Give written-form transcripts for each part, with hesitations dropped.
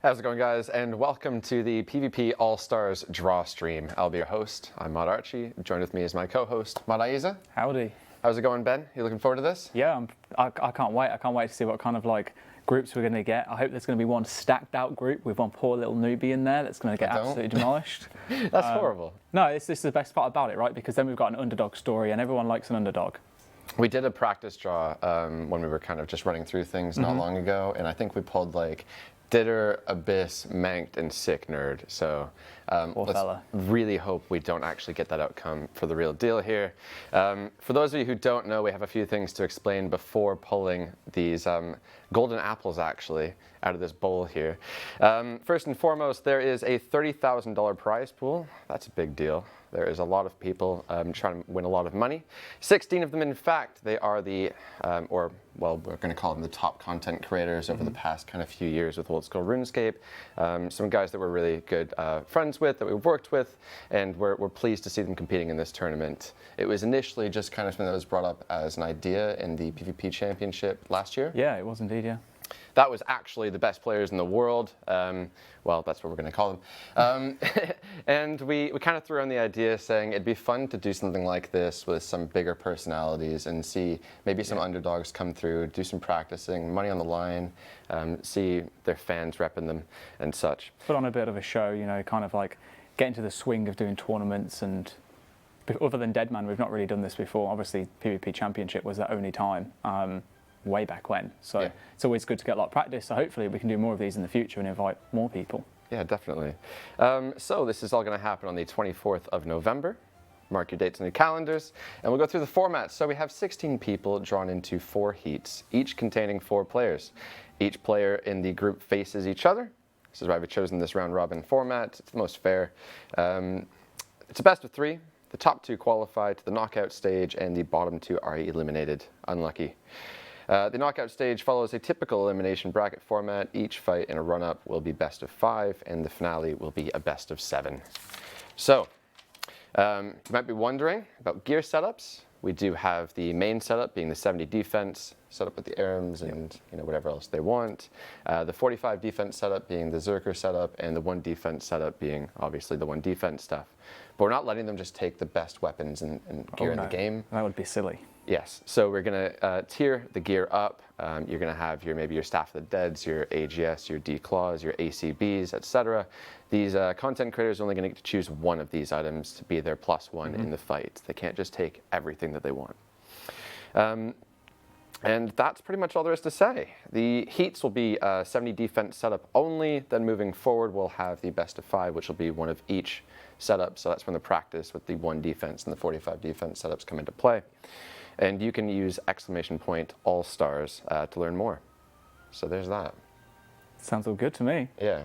How's it going, guys? And welcome to the PvP All-Stars draw stream. I'll be your host. I'm Mod Archie. Joined with me is my co-host, Mod Aiza. Howdy. How's it going, Ben? You looking forward to this? Yeah, I can't wait. I can't wait to see what kind of groups we're going to get. I hope there's going to be one stacked out group with one poor little newbie in there that's going to get absolutely demolished. That's horrible. No, this is the best part about it, right? Because then we've got an underdog story and everyone likes an underdog. We did a practice draw when we were kind of just running through things not long ago, and I think we pulled like Ditter, Abyss, Manked, and Sick Nerd. So let's really hope we don't actually get that outcome for the real deal here. For those of you who don't know, we have a few things to explain before pulling these golden apples actually out of this bowl here. First and foremost, there is a $30,000 prize pool. That's a big deal. There is a lot of people trying to win a lot of money. 16 of them, in fact, they are the, we're going to call them the top content creators over the past kind of few years with Old School RuneScape. Some guys that we're really good friends with, that we've worked with, and we're pleased to see them competing in this tournament. It was initially just kind of something that was brought up as an idea in the PvP Championship last year. Yeah, it was indeed, yeah. That was actually the best players in the world. Well, that's what we're going to call them. And we kind of threw on the idea saying it'd be fun to do something like this with some bigger personalities and see maybe some underdogs come through, do some practicing, money on the line, see their fans repping them and such. Put on a bit of a show, you know, kind of like get into the swing of doing tournaments. And other than Deadman, we've not really done this before. Obviously, PvP Championship was the only time. Way back when. So yeah. It's always good to get a lot of practice. So hopefully we can do more of these in the future and invite more people. Yeah, definitely. So this is all going to happen on the 24th of November. Mark your dates on your calendars. And we'll go through the format. So we have 16 people drawn into 4 heats, each containing 4 players. Each player in the group faces each other. This is why we've chosen this round robin format. It's the most fair. It's a best of 3. The top 2 qualify to the knockout stage and the bottom 2 are eliminated. Unlucky. The knockout stage follows a typical elimination bracket format. Each fight in a run-up will be best of 5, and the finale will be a best of 7. So, you might be wondering about gear setups. We do have the main setup being the 70 defense, set up with the arms and whatever else they want. The 45 defense setup being the Zerker setup, and the 1 defense setup being obviously the 1 defense stuff. But we're not letting them just take the best weapons and gear in the game. That would be silly. Yes, so we're going to tier the gear up. You're going to have maybe your Staff of the Deads, your AGS, your D-Claws, your ACBs, etc. These content creators are only going to get to choose one of these items to be their +1 in the fight. They can't just take everything that they want. And that's pretty much all there is to say. The heats will be 70 defense setup only. Then moving forward, we'll have the best of 5, which will be one of each setup. So that's when the practice with the 1 defense and the 45 defense setups come into play. And you can use ! All-Stars to learn more. So there's that. Sounds all good to me. Yeah.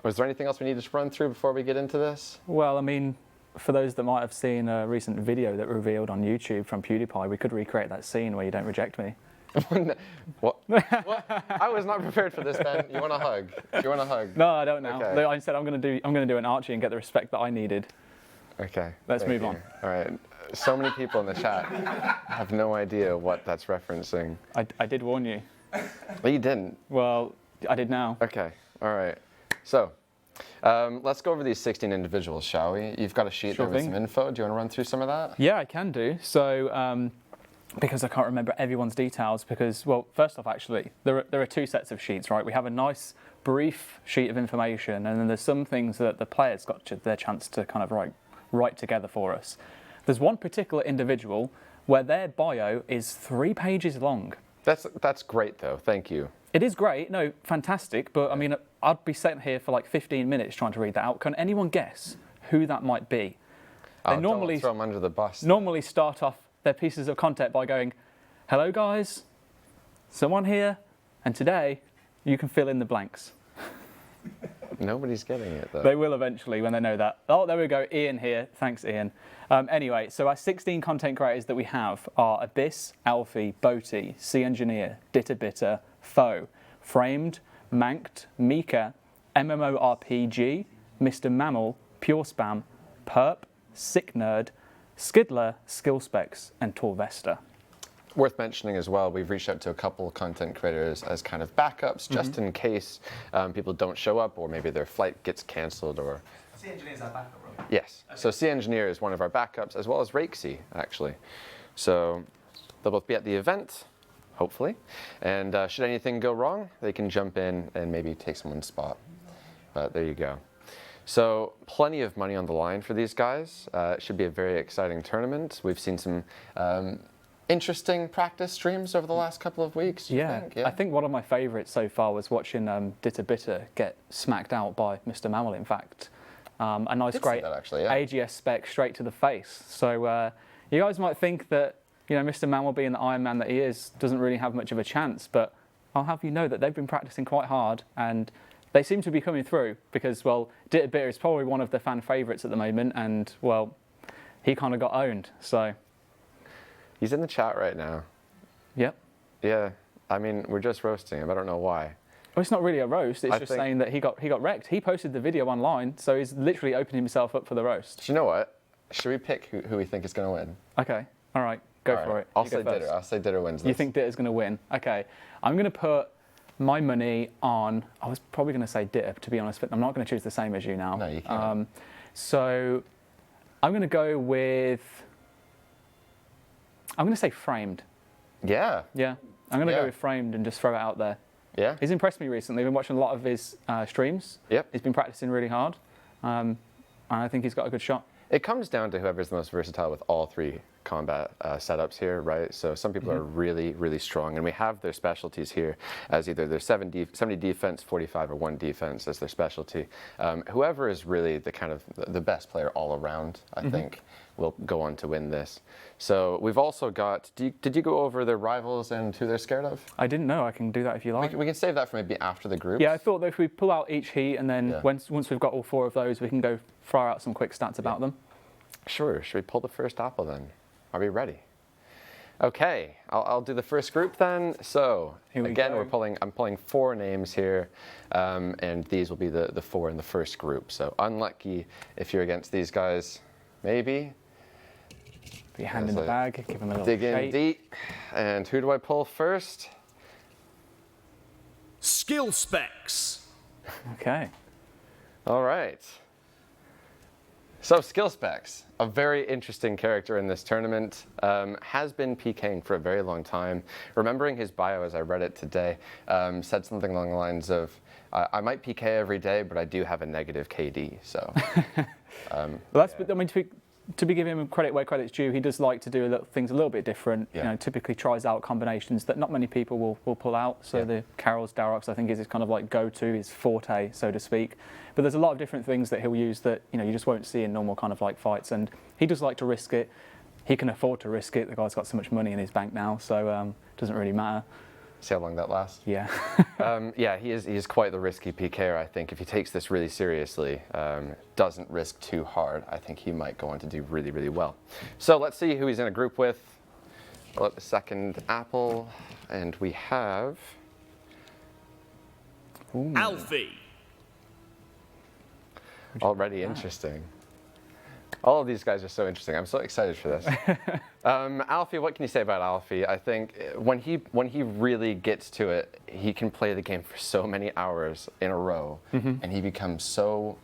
Was there anything else we needed to run through before we get into this? Well, I mean, for those that might have seen a recent video that revealed on YouTube from PewDiePie, we could recreate that scene where you don't reject me. What? What? I was not prepared for this, Ben. You want a hug? Do you want a hug? No, I don't now. Okay. I said I'm going to do an Archie and get the respect that I needed. Okay. Let's move on. All right. So many people in the chat have no idea what that's referencing. I did warn you. Well, you didn't. Well, I did now. Okay. All right. So let's go over these 16 individuals, shall we? You've got a sheet there with some info. Do you want to run through some of that? Yeah, I can do. So because I can't remember everyone's details because, well, first off, actually, there are 2 sets of sheets, right? We have a nice brief sheet of information, and then there's some things that the players got their chance to kind of write together for us. There's one particular individual where their bio is 3 pages long. That's great, though. Thank you. It is great. No, fantastic. But I mean, I'd be sitting here for like 15 minutes trying to read that out. Can anyone guess who that might be? They normally don't throw them under the bus. Normally start off their pieces of content by going, "Hello, guys. Someone here, and today you can fill in the blanks." Nobody's getting it, though. They will eventually when they know that. Oh, there we go. Ian here. Thanks, Ian. Anyway, so our 16 content creators that we have are Abyss, Alfie, Boaty, Sea Engineer, Bitter, Foe, Framed, Manked, Mika, MMORPG, Mr. Mammal, Pure Spam, Perp, Sick Nerd, Skidler, Skill Specs, and Torvesta. Worth mentioning as well, we've reached out to a couple content creators as kind of backups, just in case people don't show up, or maybe their flight gets canceled, or... Sea Engineer's our backup, right? Yes. Okay. So Sea Engineer is one of our backups, as well as Rakesy, actually. So they'll both be at the event, hopefully. And should anything go wrong, they can jump in and maybe take someone's spot. But there you go. So plenty of money on the line for these guys. It should be a very exciting tournament. We've seen some interesting practice streams over the last couple of weeks. Yeah. I think one of my favourites so far was watching Ditter Bitter get smacked out by Mr. Mammal, in fact. A nice, great AGS spec straight to the face. So you guys might think that, Mr. Mammal, being the Iron Man that he is, doesn't really have much of a chance, but I'll have you know that they've been practicing quite hard, and they seem to be coming through because, well, Ditter Bitter is probably one of the fan favourites at the moment, and, well, he kind of got owned, so... He's in the chat right now. Yep. Yeah. I mean, we're just roasting him. I don't know why. Well, it's not really a roast. It's just saying that he got wrecked. He posted the video online, so he's literally opening himself up for the roast. Do you know what? Should we pick who we think is going to win? Okay. All right. Go for it. I'll say Ditter. I'll say Ditter wins this. You think Ditter's going to win? Okay. I'm going to put my money on... I was probably going to say Ditter, to be honest, but I'm not going to choose the same as you now. No, you can't. So I'm going to go with... I'm going to say Framed. Yeah. Yeah. I'm going to go with Framed and just throw it out there. Yeah. He's impressed me recently. I've been watching a lot of his streams. Yep. He's been practicing really hard. And I think he's got a good shot. It comes down to whoever's the most versatile with all three combat setups here, right? So some people are really, really strong, and we have their specialties here as either their 70 defense, 45, or 1 defense as their specialty. Whoever is really the kind of the best player all around, I think, will go on to win this. So we've also got, did you go over their rivals and who they're scared of? I didn't know. I can do that if you like. We can save that for maybe after the group. Yeah, I thought that if we pull out each heat and then once we've got all 4 of those, we can go fire out some quick stats about them. Sure. Should we pull the first apple then? Are we ready? Okay, I'll do the first group then. So again, I'm pulling 4 names here, and these will be the 4 in the first group. So unlucky if you're against these guys, maybe. Put your hand in the bag, give them a little dig in deep. And who do I pull first? Skill specs. Okay. All right. So skill specs, a very interesting character in this tournament, has been PKing for a very long time. Remembering his bio as I read it today, said something along the lines of, I might PK every day, but I do have a negative KD, so. Well, that's, I mean, to be giving him credit where credit's due, he does like to do things a little bit different. Yeah. Typically tries out combinations that not many people will pull out. So the Carol's Darox, I think, is his kind of like go-to, his forte, so to speak. But there's a lot of different things that he'll use that you just won't see in normal kind of like fights. And he does like to risk it. He can afford to risk it. The guy's got so much money in his bank now, so it doesn't really matter. See how long that lasts? Yeah. Yeah, he is quite the risky PKer, I think. If he takes this really seriously, doesn't risk too hard, I think he might go on to do really, really well. So let's see who he's in a group with. I'll let the second apple, and we have... Alfie. Already interesting. All of these guys are so interesting. I'm so excited for this. Alfie, what can you say about Alfie? I think when he really gets to it, he can play the game for so many hours in a row, and he becomes so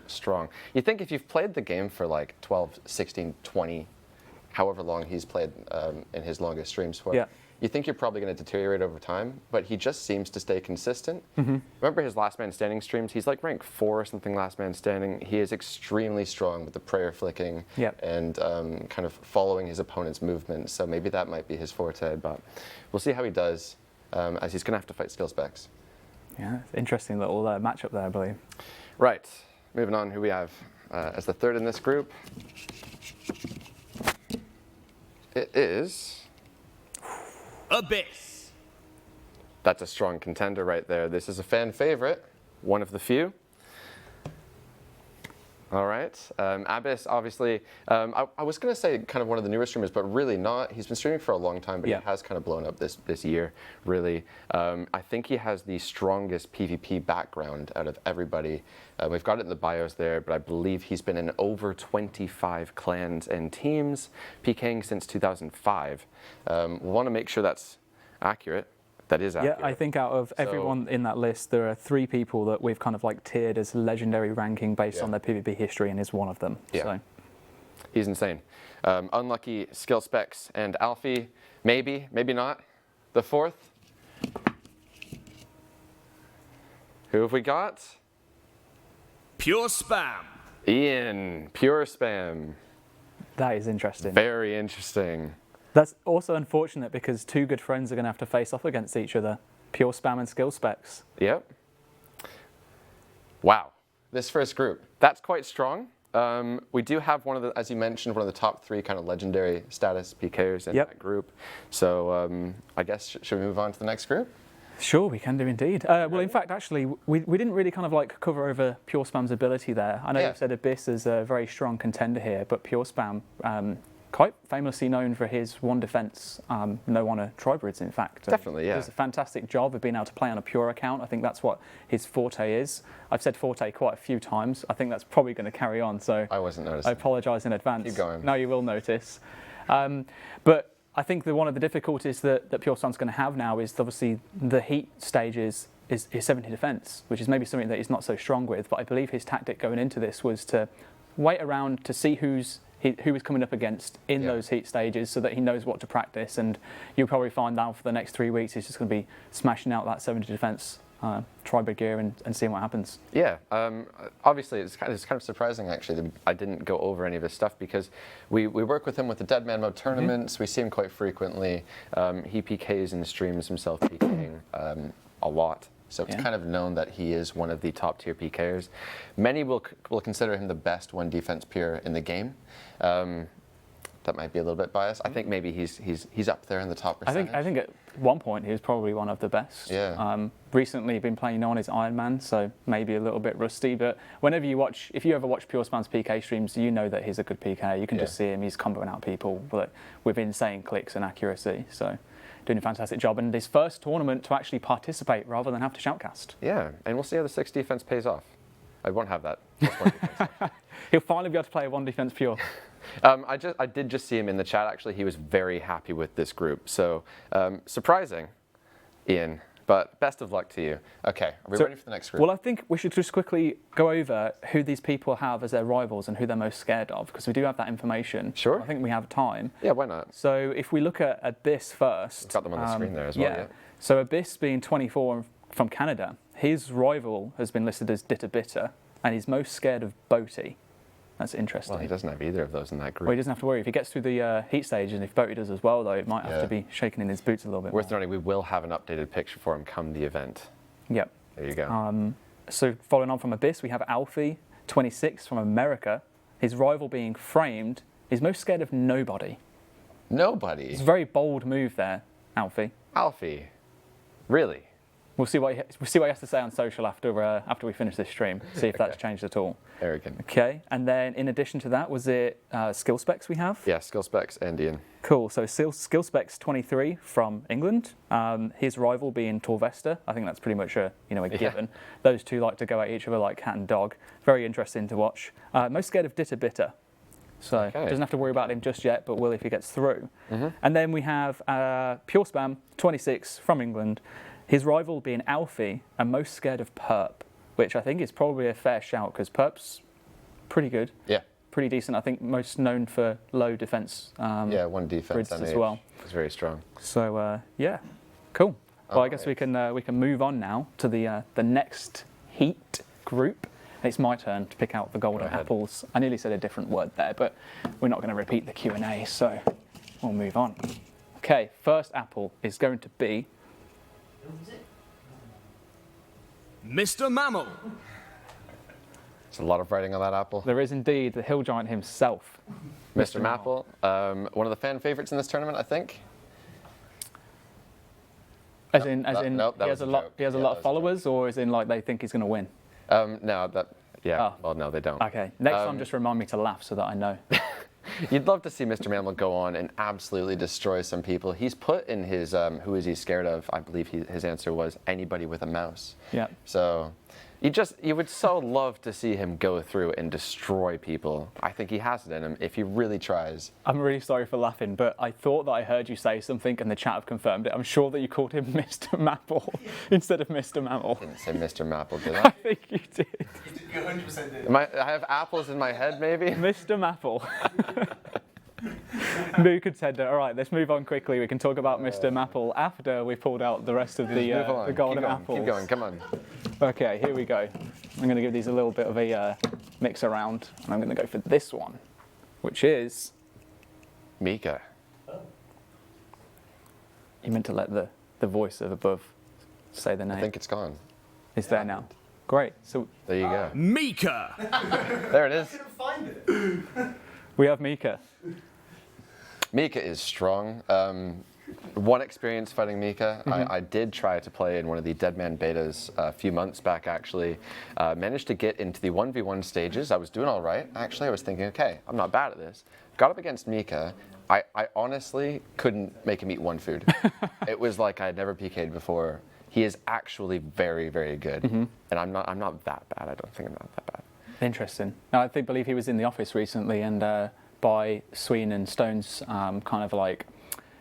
strong. You think if you've played the game for like 12, 16, 20, however long he's played in his longest streams for, you think you're probably going to deteriorate over time, but he just seems to stay consistent. Remember his Last Man Standing streams? He's like rank 4 or something Last Man Standing. He is extremely strong with the prayer flicking and kind of following his opponent's movements. So maybe that might be his forte, but we'll see how he does as he's going to have to fight skill specs. Yeah, interesting little matchup there, I believe. Right, moving on, who we have as the third in this group. It is... Abyss. That's a strong contender right there. This is a fan favorite, one of the few. All right. Abyss, obviously, I was going to say kind of one of the newer streamers, but really not. He's been streaming for a long time, but he has kind of blown up this year, really. I think he has the strongest PvP background out of everybody. We've got it in the bios there, but I believe he's been in over 25 clans and teams, PKing since 2005. We want to make sure that's accurate. That is accurate. Yeah, I think out of everyone in that list, there are 3 people that we've kind of like tiered as legendary ranking based on their PvP history, and is one of them. Yeah. So. He's insane. Unlucky Skill Specs and Alfie, maybe not. The 4th. Who have we got? Pure spam. Ian, pure spam. That is interesting. Very interesting. That's also unfortunate because 2 good friends are going to have to face off against each other. Pure spam and skill specs. Yep. Wow. This first group, that's quite strong. We do have one of the, as you mentioned, one of the top 3 kind of legendary status PKers in that group. So I guess, should we move on to the next group? Sure, we can do indeed. Well, in fact, actually, we didn't really kind of like cover over Pure Spam's ability there. I know you've said Abyss is a very strong contender here, but Pure Spam, quite famously known for his 1 defense, no honor tri-brids, in fact. Definitely, yeah. He does a fantastic job of being able to play on a pure account. I think that's what his forte is. I've said forte quite a few times. I think that's probably going to carry on, so I wasn't noticing. I apologise in advance. Keep going. No, you will notice. But I think that one of the difficulties that Pure Spam's going to have now is obviously the heat stages is 70 defense, which is maybe something that he's not so strong with, but I believe his tactic going into this was to wait around to see who he's coming up against in those heat stages so that he knows what to practice, and you'll probably find out for the next 3 weeks he's just going to be smashing out that 70 defense tri-brid gear and seeing what happens. Yeah, obviously it's kind of surprising actually that I didn't go over any of his stuff because we work with him with the Dead Man Mode tournaments. We see him quite frequently. He PKs and streams himself PKing a lot. So it's kind of known that he is one of the top tier PKers. Many will consider him the best 1 defense pure in the game. That might be a little bit biased. I think maybe he's up there in the top percentage. I think at one point he was probably one of the best. Yeah. Recently been playing on his Iron Man, so maybe a little bit rusty. But whenever you watch, if you ever watch Pure Spam's PK streams, you know that he's a good PK. You can just see him. He's comboing out people with insane clicks and accuracy. So doing a fantastic job. And his first tournament to actually participate rather than have to shoutcast. Yeah, and we'll see how the 6 defense pays off. I won't have that. +1 defense. He'll finally be able to play a 1 defense pure. I did just see him in the chat. Actually, he was very happy with this group. So surprising, Ian. But best of luck to you. Okay, are we ready for the next group? Well, I think we should just quickly go over who these people have as their rivals and who they're most scared of, because we do have that information. Sure. I think we have time. Yeah, why not? So if we look at Abyss first. We've got them on the screen there as well. Yeah. So Abyss being 24 from Canada, his rival has been listed as Bitter, and he's most scared of Boaty. That's interesting. Well, he doesn't have either of those in that group. Well, he doesn't have to worry. If he gets through the heat stage, and if Boaty does as well, though, it might have to be shaking in his boots a little bit Worth noting, we will have an updated picture for him come the event. Yep. There you go. So following on from Abyss, we have Alfie, 26 from America. His rival being Framed. He's most scared of Nobody. Nobody? It's a very bold move there, Alfie. Alfie? Really? We'll see what he has to say on social after we finish this stream. See if that's changed at all. Arrogant. Okay, and then in addition to that, was it skill specs we have? Yeah, skill specs and Ian. Cool. So skill specs 23 from England. His rival being Torvesta. I think that's pretty much a given. Those 2 like to go at each other like cat and dog. Very interesting to watch. Most scared of Bitter. So doesn't have to worry about him just yet, but will if he gets through. And then we have Pure Spam 26 from England. His rival being Alfie, and most scared of Perp, which I think is probably a fair shout because Perp's pretty good. Yeah. Pretty decent. I think most known for low defense. 1 defense as well. It's very strong. So yeah, cool. Well, I guess we can move on now to the next heat group. It's my turn to pick out the golden apples. I nearly said a different word there, but we're not going to repeat the Q&A, so we'll move on. Okay, first apple is going to be Mr. Mammal. There's a lot of writing on that apple. There is indeed the hill giant himself, Mr. Mapple. One of the fan favorites in this tournament, I think. He has a lot of followers, or as in like they think he's going to win? No, Yeah, Oh. well, no, they don't. Okay, next time just remind me to laugh so that I know. You'd love to see Mr. Mammal go on and absolutely destroy some people. He's put in his, who is he scared of? I believe his answer was anybody with a mouse. Yeah. So you would so love to see him go through and destroy people. I think he has it in him if he really tries. I'm really sorry for laughing, but I thought that I heard you say something and the chat have confirmed it. I'm sure that you called him Mr. Mapple instead of Mr. Mammal. I didn't say Mr. Mapple, did I I? think you did. You 100% did. I have apples in my head, maybe? Mr. Mapple. New contender. All right, let's move on quickly. We can talk about Mr. Mapple after we pulled out the rest of the golden apples. Keep going, come on. Okay, here we go. I'm going to give these a little bit of a mix around, and I'm going to go for this one, which is... Mika. You meant to let the voice of above say the name. I think it's gone. It's there now. Great. So There you go. Mika. There it is. I couldn't find it. we have Mika. Mika is strong. One experience fighting Mika, I did try to play in one of the Deadman betas a few months back, actually. Managed to get into the 1v1 stages. I was doing all right. Actually, I was thinking, okay, I'm not bad at this. Got up against Mika. I honestly couldn't make him eat one food. It was like I had never PK'd before. He is actually very, very good. And I'm not that bad. I don't think I'm not that bad. Interesting. Now, I believe he was in the office recently, and by Sween and Stone's kind of like,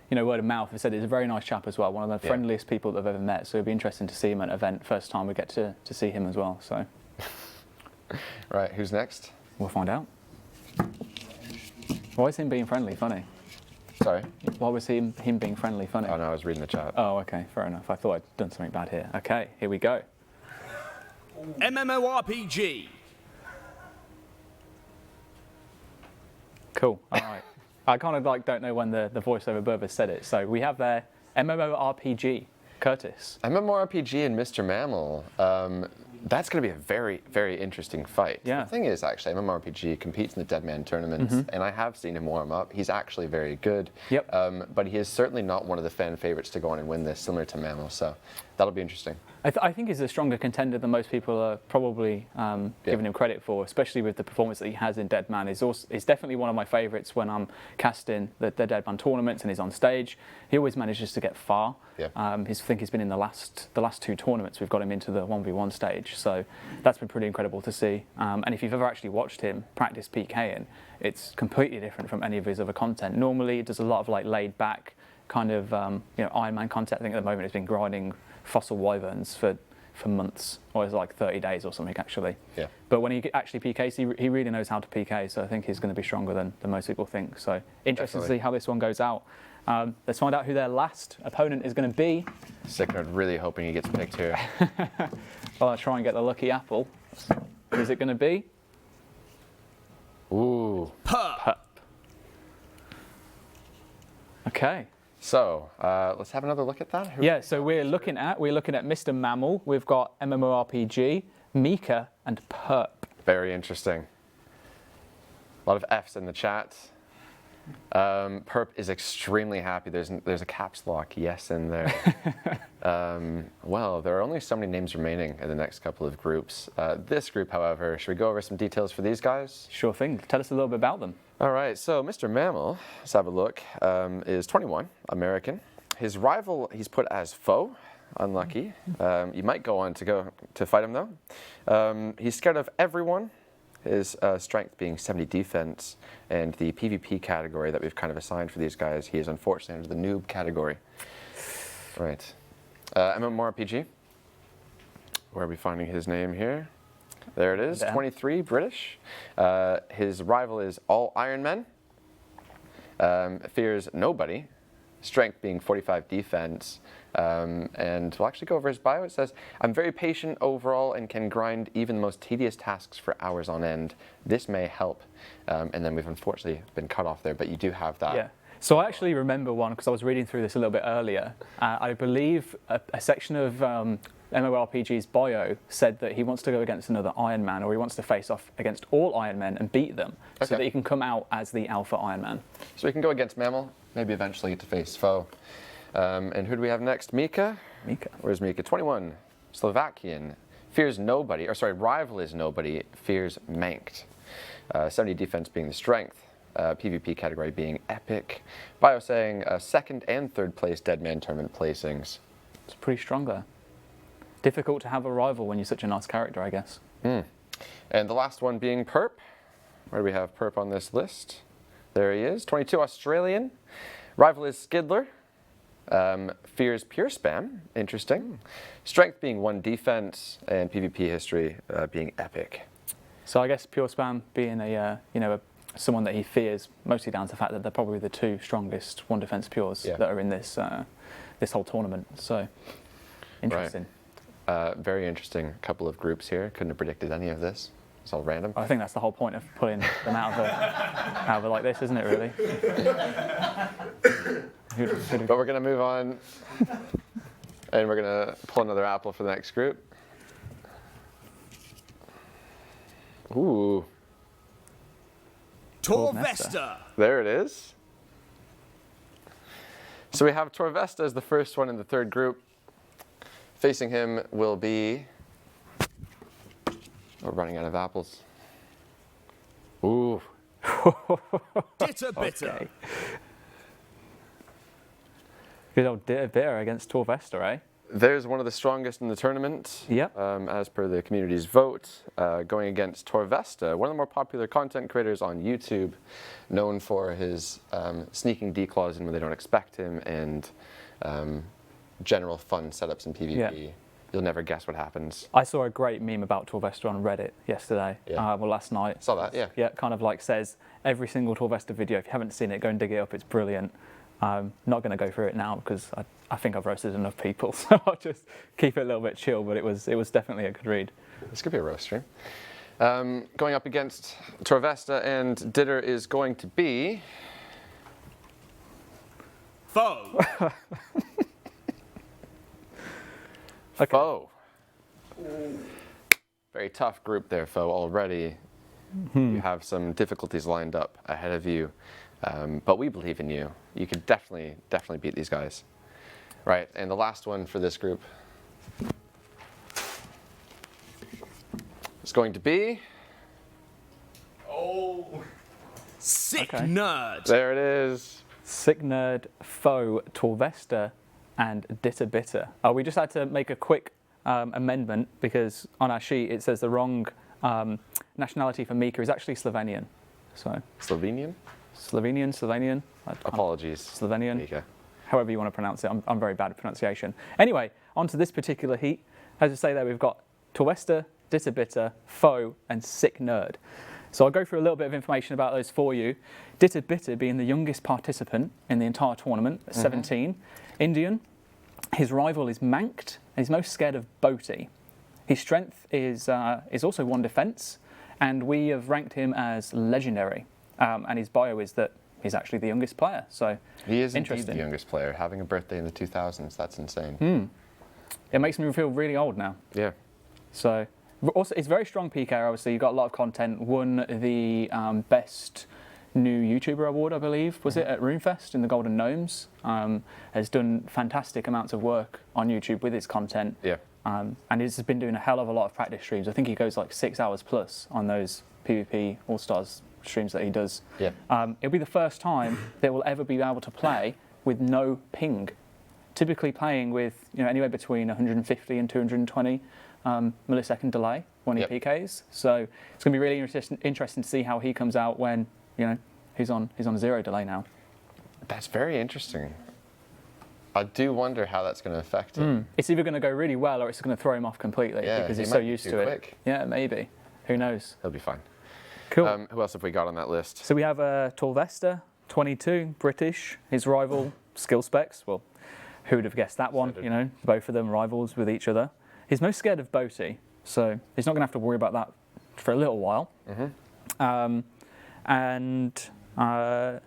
word of mouth, they said he's a very nice chap as well. One of the friendliest people that I've ever met. So it'd be interesting to see him at an event. First time we get to see him as well. So. Right, who's next? We'll find out. Why is him being friendly funny? Sorry? Why was him being friendly funny? Oh no, I was reading the chat. Oh, okay, fair enough. I thought I'd done something bad here. Okay, here we go. MMORPG. Cool. All right. I kind of don't know when the voiceover above has said it. So we have there MMORPG. Curtis. MMORPG and Mr. Mammal. That's going to be a very, very interesting fight. Yeah. The thing is, actually, MMORPG competes in the Deadman tournaments, and I have seen him warm up. He's actually very good. Yep. But he is certainly not one of the fan favorites to go on and win this, similar to Mammal. So that'll be interesting. I think he's a stronger contender than most people are probably giving him credit for, especially with the performance that he has in Deadman. He's definitely one of my favourites when I'm casting the Deadman tournaments and he's on stage. He always manages to get far. Yeah. I think he's been in the last two tournaments. We've got him into the 1v1 stage, so that's been pretty incredible to see. And if you've ever actually watched him practice PKing, it's completely different from any of his other content. Normally, he does a lot of laid back kind of Iron Man content. I think at the moment he's been grinding fossil wyverns for months, or it's like 30 days or something actually. Yeah. But when he actually PKs, he really knows how to PK, so I think he's going to be stronger than most people think. So interesting to see how this one goes out. Let's find out who their last opponent is going to be. Sicknerd really hoping he gets picked here. Well, I'll try and get the lucky apple. Who's it going to be? Ooh. Pup. Okay. So let's have another look at that. Yeah, so we're looking at Mr. Mammal. We've got MMORPG, Mika, and Perp. Very interesting. A lot of F's in the chat. Perp is extremely happy. There's a caps lock yes in there. Well, there are only so many names remaining in the next couple of groups. This group, however, should we go over some details for these guys? Sure thing. Tell us a little bit about them. All right, so Mr. Mammal, let's have a look, is 21, American. His rival he's put as foe, unlucky. You might go on to fight him though. He's scared of everyone. His strength being 70 defense, and the PvP category that we've kind of assigned for these guys, he is unfortunately under the noob category. Right. MMORPG. Where are we finding his name here? There it is, 23, British. His rival is all Iron Men. Fears nobody. Strength being 45 defense. And we'll actually go over his bio. It says, I'm very patient overall and can grind even the most tedious tasks for hours on end. This may help. And then we've unfortunately been cut off there, but you do have that. Yeah. So I actually remember one because I was reading through this a little bit earlier. I believe a section of MMORPG's bio said that he wants to go against another Iron Man, or he wants to face off against all Iron Men and beat them, so that he can come out as the Alpha Iron Man. So we can go against Mammal, maybe eventually get to face foe. And who do we have next? Mika? Mika. Where's Mika? 21, Slovakian. fears nobody, or sorry, rival is nobody, fears manked. 70 defense being the strength, PvP category being epic. Bio saying second and third place Deadman tournament placings. It's pretty strong there. Difficult to have a rival when you're such a nice character, I guess. And the last one being Perp. Where do we have Perp on this list? There he is, 22 Australian. Rival is Skidler. Fears pure spam, interesting. Strength being 1 defense, and PvP history being epic. So I guess pure spam being someone that he fears, mostly down to the fact that they're probably the 2 strongest 1 defense pures that are in this this whole tournament. So interesting. Right. Very interesting couple of groups here. Couldn't have predicted any of this. It's all random. I think that's the whole point of pulling them out of like this, isn't it, really? But we're going to move on, and we're going to pull another apple for the next group. Ooh. Torvesta. There it is. So we have Torvesta as the first one in the third group. Facing him will be... We're running out of apples. Ooh. Ditter Bitter. Okay. Good old Ditter Bitter against Torvesta, eh? There's one of the strongest in the tournament. Yep. As per the community's vote, going against Torvesta, one of the more popular content creators on YouTube, known for his sneaking declaws in when they don't expect him, and general fun setups in PvP. Yeah. You'll never guess what happens. I saw a great meme about Torvesta on Reddit yesterday, last night. Saw that, yeah. Yeah, kind of like says, every single Torvesta video, if you haven't seen it, go and dig it up, it's brilliant. I'm not going to go through it now because I think I've roasted enough people, so I'll just keep it a little bit chill, but it was definitely a good read. This could be a roast stream. Going up against Torvesta and Ditter is going to be... Foe. Okay. Foe. Very tough group there, Foe, already. You have some difficulties lined up ahead of you, but we believe in you. You could definitely beat these guys. Right, and the last one for this group is going to be... Sick Okay. Nerd. There it is. Sick Nerd, Foe, Torvesta, and Ditter Bitter. We just had to make a quick amendment because on our sheet it says the wrong nationality for Mika is actually Slovenian. So Slovenian? Slovenian. Apologies. Slovenian. Mika. However you want to pronounce it. I'm very bad at pronunciation. Anyway, on to this particular heat. As I say there, we've got Torvesta, Ditter Bitter, Foe, and Sick Nerd. So I'll go through a little bit of information about those for you. Ditter Bitter being the youngest participant in the entire tournament, 17, Indian. His rival is Manked, and he's most scared of Boaty. His strength is also 1 defense, and we have ranked him as legendary. And his bio is that he's actually the youngest player. So He is indeed interesting. the youngest player, having a birthday in the 2000s. That's insane. It makes me feel really old now. Yeah. So also, it's very strong PK. Obviously, you've got a lot of content. Won the best new YouTuber award, I believe, was it at RuneFest in the Golden Gnomes. Has done fantastic amounts of work on YouTube with his content. Yeah. And he's been doing a hell of a lot of practice streams. I think he goes like 6 hours plus on those PvP All-Stars streams that he does. Yeah. It'll be the first time that we'll ever be able to play with no ping. Typically playing with anywhere between 150 and 220 millisecond delay when he PKs. So it's going to be really interesting to see how he comes out when he's on 0 delay now. That's very interesting. I do wonder how that's going to affect him. It's either going to go really well or it's going to throw him off completely because he he's might so be used too to it. quick. Yeah, maybe. Who knows? He'll be fine. Cool. Who else have we got on that list? So we have Torvesta, 22, British. His rival, skill specs. Well, who would have guessed that one? Both of them rivals with each other. He's most scared of Boaty, so he's not going to have to worry about that for a little while. And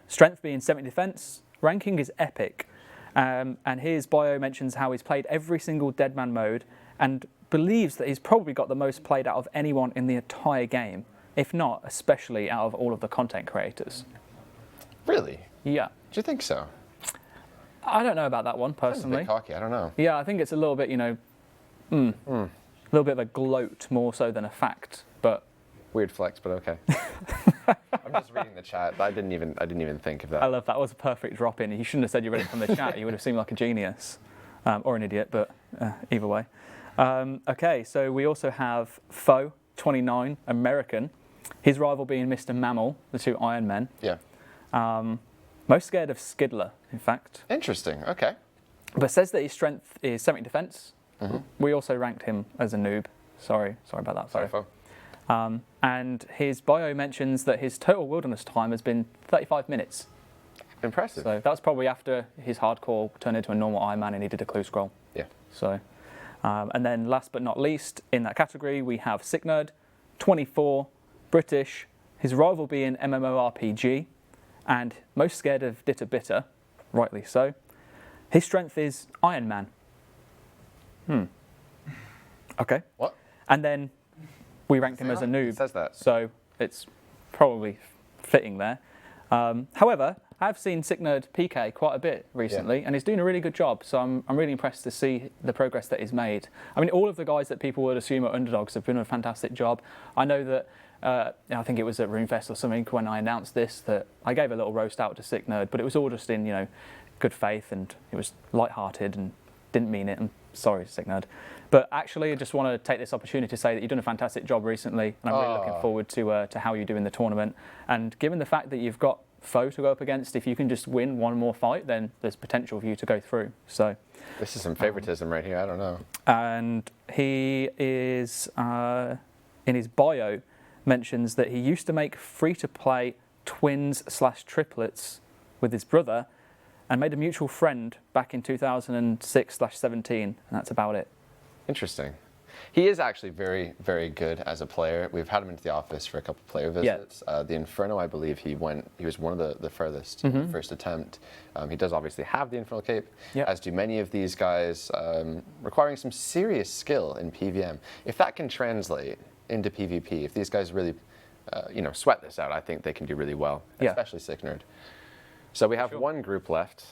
strength being 70 defense, ranking is epic. And his bio mentions how he's played every single Deadman mode and believes that he's probably got the most played out of anyone in the entire game, if not especially out of all of the content creators. Really? Yeah. Do you think so? I don't know about that one That's a personally. bit cocky. I don't know. Yeah, I think it's a little bit, A little bit of a gloat more so than a fact, but Weird flex, but okay. I'm just reading the chat. I didn't even think of that. I love that. Was a perfect drop in. You shouldn't have said you read it from the chat. You would have seemed like a genius or an idiot, but either way. Okay, so we also have Foe 29 American. His rival being Mr. Mammal, the two Iron Men. Yeah. Most scared of Skidler, in fact. Interesting. Okay. But says that his strength is 70 defense. We also ranked him as a noob. Sorry about that. Sorry, Foe. And his bio mentions that his total wilderness time has been 35 minutes. Impressive. So that's probably after his hardcore turned into a normal Iron Man and he did a clue scroll. Yeah. So, and then last but not least, in that category, we have Sick Nerd, 24, British, his rival being MMORPG, and most scared of Ditter Bitter, rightly so. His strength is Iron Man. Okay. What? And then we ranked him as a noob. It says that. So it's probably fitting there. However, I've seen Sick Nerd PK quite a bit recently, and he's doing a really good job. So I'm really impressed to see the progress that he's made. I mean, all of the guys that people would assume are underdogs have done a fantastic job. I know that, I think it was at RuneFest or something when I announced this, that I gave a little roast out to Sick Nerd, but it was all just in, good faith, and it was light-hearted and didn't mean it. I'm sorry, Sick Nerd. But actually, I just want to take this opportunity to say that you've done a fantastic job recently, and I'm really looking forward to how you do in the tournament. And given the fact that you've got Foe to go up against, if you can just win one more fight, then there's potential for you to go through. So This is some favoritism right here. I don't know. And he is, in his bio, mentions that he used to make free-to-play twins/triplets with his brother, and made a mutual friend back in 2006/17, and that's about it. Interesting. He is actually very, very good as a player. We've had him into the office for a couple of player visits. The Inferno, I believe, he was one of the furthest in the first attempt. He does obviously have the Infernal Cape, as do many of these guys, requiring some serious skill in PVM. If that can translate into PvP, if these guys really, sweat this out, I think they can do really well, especially Sick Nerd. So we have one group left.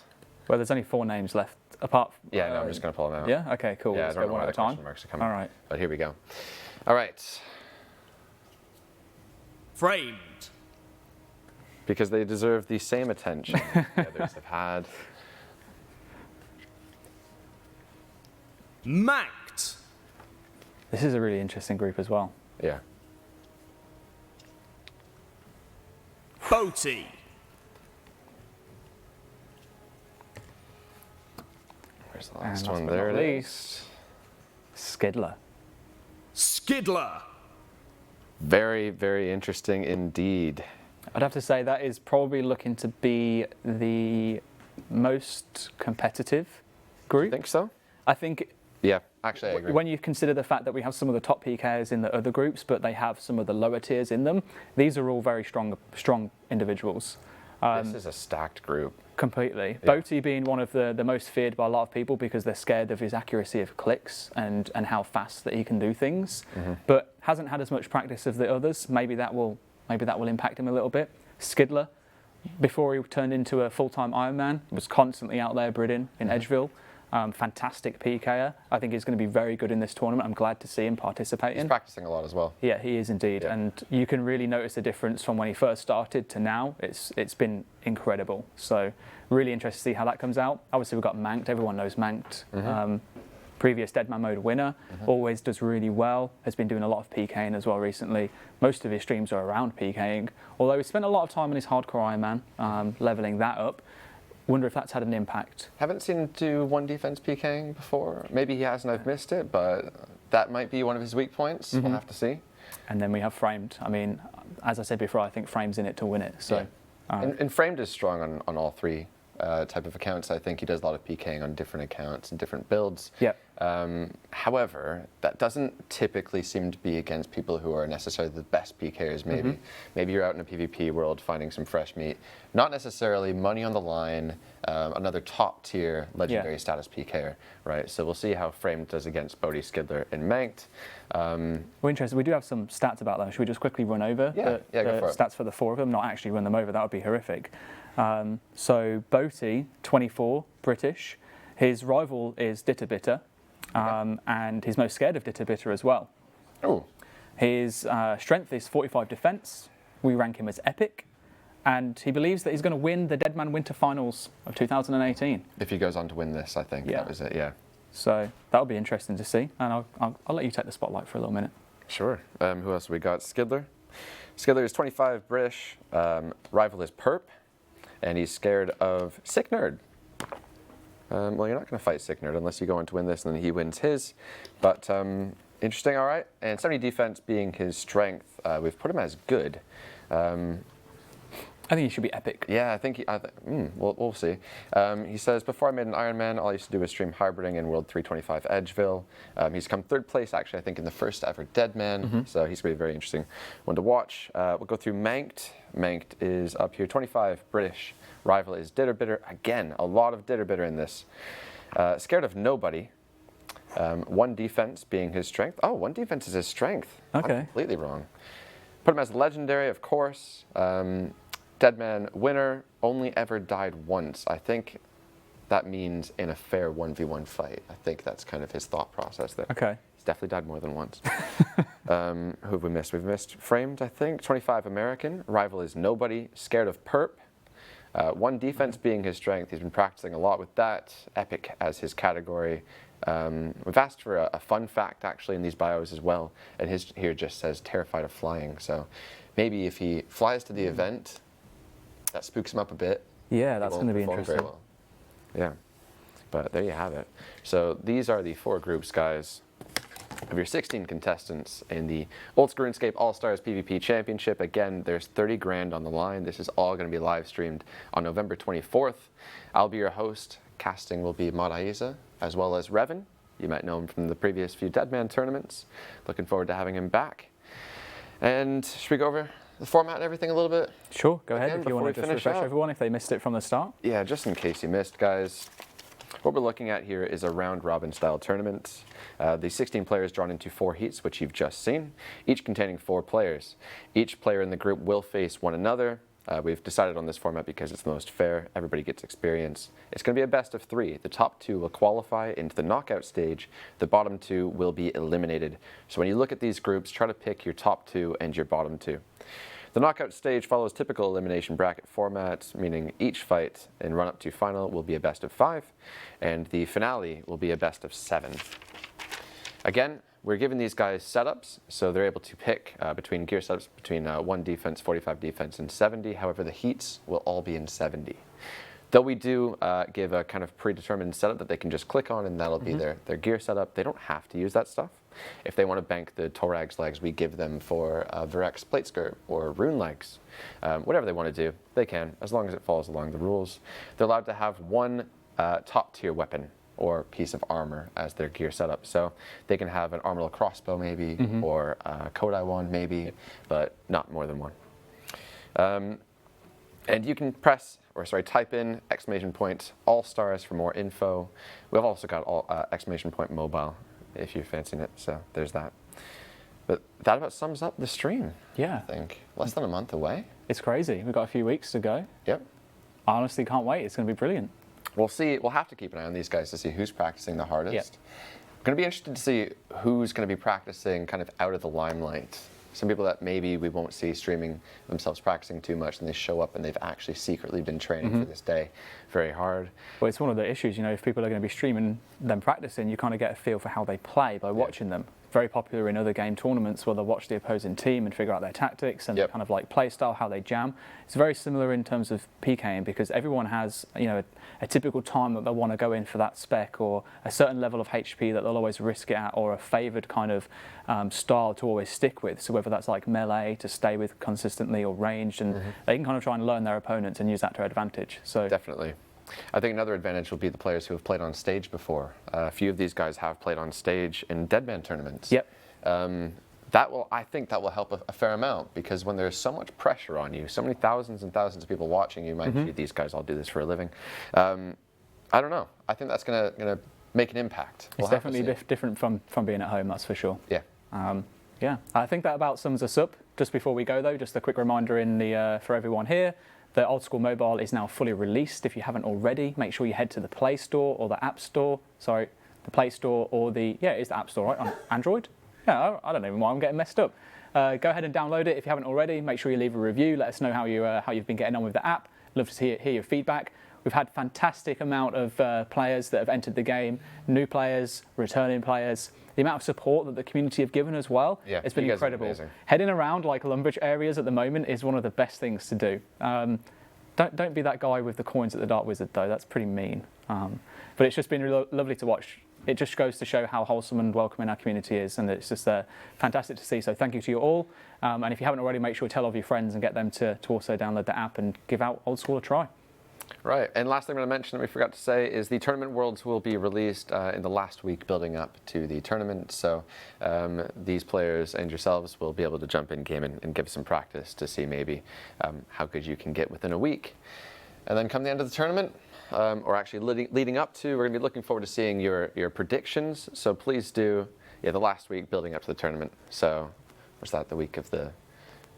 Well, there's only 4 names left, apart from... Yeah, no, I'm just going to pull them out. Yeah? Okay, cool. Yeah, Let's I don't go know one why at a the time. question marks are coming. All right. But here we go. All right. Framed. Because they deserve the same attention the others have had. Manked. This is a really interesting group as well. Yeah. Boaty. Where's the last And one? last but There not it least, is. Skidler. Skidler. Very, very interesting indeed. I'd have to say that is probably looking to be the most competitive group. Think so? I think Yeah, actually I agree. when you consider the fact that we have some of the top PKs in the other groups, but they have some of the lower tiers in them, these are all very strong individuals. This is a stacked group. Completely. Yeah. Boaty being one of the most feared by a lot of people because they're scared of his accuracy of clicks and how fast that he can do things, but hasn't had as much practice of the others. Maybe that will impact him a little bit. Skidler, before he turned into a full-time Iron Man, was constantly out there bidding in Edgeville. Fantastic PKer. I think he's going to be very good in this tournament. I'm glad to see him participating. He's practicing a lot as well. Yeah, he is indeed, Yeah. and you can really notice the difference from when he first started to now. It's been incredible. So really interested to see how that comes out. Obviously, we've got Manked. Everyone knows Manked. Previous Deadman Mode winner, always does really well. Has been doing a lot of PKing as well recently. Most of his streams are around PKing, although he spent a lot of time on his hardcore Iron Man, leveling that up. Wonder if that's had an impact. Haven't seen him do one defense PKing before. Maybe he has and I've missed it, but that might be one of his weak points. We'll have to see. And then we have Framed. I mean, as I said before, I think Frame's in it to win it. So, And Framed is strong on all 3 type of accounts. I think he does a lot of PKing on different accounts and different builds. yeah. However, that doesn't typically seem to be against people who are necessarily the best PKers, maybe. Maybe you're out in a PvP world finding some fresh meat. Not necessarily money on the line, another top tier legendary status PKer, right? So we'll see how Framed does against Bodhi, Skidler, and Manked. We're interested. We do have some stats about them. Should we just quickly run over go for it. stats for the 4 of them? Not actually run them over. That would be horrific. So Boaty, 24, British. His rival is Ditter Bitter. and he's most scared of Ditterbitter as well. Oh, His strength is 45 defense. We rank him as epic, and he believes that he's going to win the Deadman Winter Finals of 2018. if he goes on to win this, I think Yeah. that was it. Yeah. So that'll be interesting to see, and I'll let you take the spotlight for a little minute. Sure. Who else we got? Skidler. Skidler is 25 British. Rival is Perp, and he's scared of Sick Nerd. Well, you're not going to fight Sick Nerd unless you go on to win this, and then he wins his. But interesting, all right. And 70 defense being his strength, we've put him as good. I think he should be epic. Yeah, I think we'll see. He says, before I made an Iron Man, all I used to do was stream hybriding in World 325 Edgeville. He's come third place, actually, I think, in the first ever Deadman. So he's going to be a very interesting one to watch. We'll go through Manked. Manked is up here, 25 British. Rival is Ditterbitter. Again, a lot of Ditterbitter in this. Scared of nobody. 1 defense being his strength. Oh, 1 defense is his strength. Okay. I'm completely wrong. Put him as legendary, of course. Deadman winner, only ever died once. I think that means in a fair 1v1 fight. I think that's kind of his thought process there. Okay. He's definitely died more than once. Who have we missed? We've missed Framed, I think. 25 American. Rival is nobody. Scared of Perp. 1 defense being his strength. He's been practicing a lot with that. Epic as his category. We've asked for a fun fact actually in these bios as well, and his here just says terrified of flying. So maybe if he flies to the event, that spooks him up a bit. Yeah, He that's won't going to be perform very interesting. well. Yeah, but there you have it. So these are the 4 groups, guys, of your 16 contestants in the Old School RuneScape All-Stars PvP Championship. Again, there's 30 grand on the line. This is all going to be live streamed on November 24th. I'll be your host. Casting will be Madaiza, as well as Revan. You might know him from the previous few Deadman tournaments. Looking forward to having him back. And should we go over the format and everything a little bit? Sure, go ahead Again, if you before want to we just finish refresh up. everyone if they missed it from the start. Yeah, just in case you missed, guys. What we're looking at here is a round-robin style tournament. The 16 players drawn into 4 heats, which you've just seen, each containing 4 players. Each player in the group will face one another. We've decided on this format because it's the most fair. Everybody gets experience. It's going to be a best of 3. The top 2 will qualify into the knockout stage. The bottom 2 will be eliminated. So when you look at these groups, try to pick your top 2 and your bottom 2. The knockout stage follows typical elimination bracket formats, meaning each fight in run-up to final will be a best of 5, and the finale will be a best of 7. Again, we're giving these guys setups, so they're able to pick between gear setups between 1 defense, 45 defense, and 70. However, the heats will all be in 70. Though we do give a kind of predetermined setup that they can just click on, and that'll be their gear setup. They don't have to use that stuff. If they want to bank the Torag's legs, we give them for Virex plate skirt or rune legs. Whatever they want to do, they can, as long as it follows along the rules. They're allowed to have 1 top tier weapon or piece of armor as their gear setup. So they can have an armored crossbow maybe, or a Kodai wand maybe, but not more than 1. And you can type in ! All-Stars for more info. We've also got ! Mobile if you're fancying it, so there's that. But that about sums up the stream. Yeah. I think. Less than a month away. It's crazy. We've got a few weeks to go. Yep. I honestly can't wait. It's going to be brilliant. We'll see. We'll have to keep an eye on these guys to see who's practicing the hardest. Yep. I'm going to be interested to see who's going to be practicing kind of out of the limelight. Some people that maybe we won't see streaming themselves practicing too much, and they show up and they've actually secretly been training for this day very hard. Well, it's one of the issues, you know, if people are going to be streaming them practicing, you kind of get a feel for how they play by watching them. Very popular in other game tournaments where they'll watch the opposing team and figure out their tactics and kind of like play style, how they jam. It's very similar in terms of PKing because everyone has, you know, a typical time that they'll want to go in for that spec or a certain level of HP that they'll always risk it at or a favoured kind of style to always stick with. So whether that's like melee to stay with consistently or ranged, and they can kind of try and learn their opponents and use that to their advantage. So definitely. I think another advantage will be the players who have played on stage before. A few of these guys have played on stage in Deadman tournaments. Yep. I think that will help a fair amount because when there's so much pressure on you, so many thousands and thousands of people watching you, might be these guys all do this for a living. I don't know. I think that's gonna make an impact. It's definitely different from being at home, that's for sure. Yeah. Yeah. I think that about sums us up. Just before we go though, just a quick reminder for everyone here. The Old School Mobile is now fully released. If you haven't already, make sure you head to the Play Store or the App Store. Sorry, the Play Store or it's the App Store, right, on Android. Yeah, I don't know why I'm getting messed up. Go ahead and download it if you haven't already. Make sure you leave a review. Let us know how you've been getting on with the app. Love to hear your feedback. We've had fantastic amount of players that have entered the game, new players, returning players. The amount of support that the community have given as well, it's been incredible. Heading around like Lumbridge areas at the moment is one of the best things to do. Don't be that guy with the coins at the Dark Wizard though, that's pretty mean. But it's just been lovely to watch. It just goes to show how wholesome and welcoming our community is, and it's just fantastic to see. So thank you to you all. And if you haven't already, make sure to tell all of your friends and get them to also download the app and give out Old School a try. Right, and last thing I'm going to mention that we forgot to say is the tournament worlds will be released in the last week building up to the tournament. So these players and yourselves will be able to jump in game and give some practice to see maybe how good you can get within a week. And then come the end of the tournament, or actually leading up to, we're going to be looking forward to seeing your predictions. So please do, the last week building up to the tournament. So was that the week of the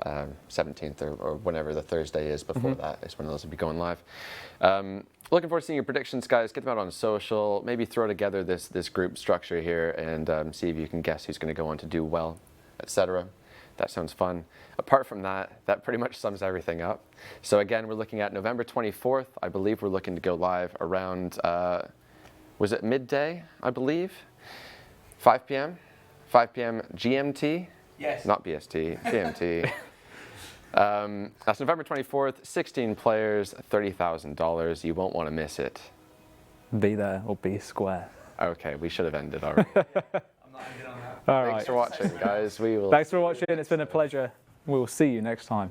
17th or whenever the Thursday is before that is when those will be going live. Looking forward to seeing your predictions, guys. Get them out on social. Maybe throw together this group structure here and see if you can guess who's going to go on to do well, etc. That sounds fun. Apart from that, that pretty much sums everything up. So again, we're looking at November 24th. I believe we're looking to go live around, was it midday, I believe? 5 p.m.? 5 p.m. GMT? Yes. Not BST, GMT. That's November 24th, 16 players, $30,000. You won't want to miss it. Be there or be square. Okay, we should have ended already. I'm not ending on that. All right. Thanks for watching, guys. Thanks for watching. It's been a pleasure. We will see you next time.